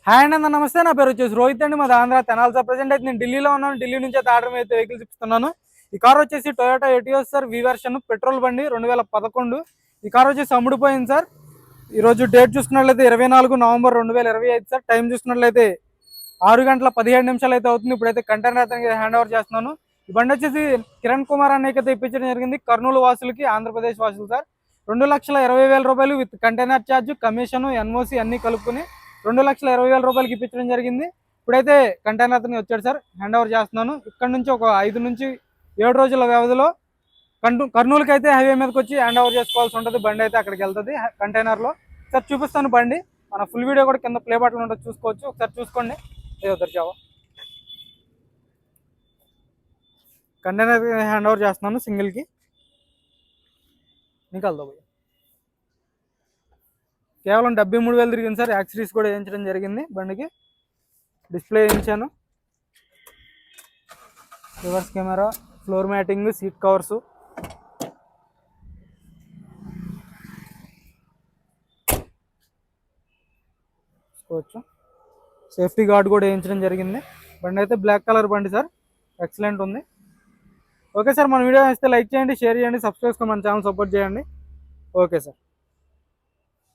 Hi అండి అన్న నమస్తే. నా పేరు వచ్చేసి రోహిత్ అండి. మాది ఆంధ్ర తెనాలి సార్. ప్రజెంట్ అయితే నేను ఢిల్లీలో ఉన్నాను. ఢిల్లీ నుంచి అయితే ఆర్డర్ అయితే వెహికల్ చూపిస్తున్నాను. ఈ కార్ వచ్చేసి టొయోటా ఎటియోస్ సార్, వి వెర్షన్ పెట్రోల్ బండి 2011. ఈ కార్ వచ్చేసి అమ్ముడుపోయింది సార్. ఈ రోజు డేట్ చూసుకున్నట్లయితే 24 నవంబర్ 2025 సార్. టైం చూసుకున్నట్లయితే 6 గంటల 17 నిమిషాలు అయితే అవుతుంది. ఇప్పుడైతే కంటైనర్ అతనికి హ్యాండ్ ఓవర్ చేస్తున్నాను. ఈ బండి వచ్చేసి కిరణ్ కుమార్ అన్నకి అయితే ఇప్పించడం జరిగింది. కర్నూలు వాసులకి, ఆంధ్రప్రదేశ్ వాసులు సార్. 2,20,000 రూపాయలు with container charge, commission, NOC అన్ని కలుపుకొని 2,20,000 రూపాయలకి ఇప్పించడం జరిగింది. ఇప్పుడైతే కంటైనర్ అతనికి వచ్చాడు సార్. హ్యాండ్ ఓవర్ చేస్తున్నాను. ఇక్కడ నుంచి ఒక 5 నుంచి 7 రోజుల వ్యవధిలో కర్నూలుకి అయితే హైవే మీదకి వచ్చి హ్యాండ్ ఓవర్ చేసుకోవాల్సి ఉంటుంది. బండి అయితే అక్కడికి వెళ్తుంది కంటైనర్లో. సార్ చూపిస్తాను బండి. మన ఫుల్ వీడియో కూడా కింద ప్లే బటన్ ఉంటుంది, చూసుకోవచ్చు. ఒకసారి చూసుకోండి. ఏదో దర్జావా కంటైనర్ హ్యాండ్ ఓవర్ చేస్తున్నాను సింగిల్కి. నికాల్దో భయ్య. కేవలం 73,000 తిరిగింది సార్. యాక్సరీస్ కూడా వేయించడం జరిగింది. బండికి డిస్ప్లే వేయించాను. Reverse camera, floor matting, seat covers, చూసుకోవచ్చు. సేఫ్టీ గార్డ్ కూడా వేయించడం జరిగింది. బండి అయితే బ్లాక్ కలర్ బండి సార్. ఎక్సలెంట్ ఉంది. ఓకే సార్, మన వీడియో నచ్చితే లైక్ చేయండి, షేర్ చేయండి, సబ్స్క్రైబ్ చేసుకొని మన ఛానల్ సపోర్ట్ చేయండి. Okay sir.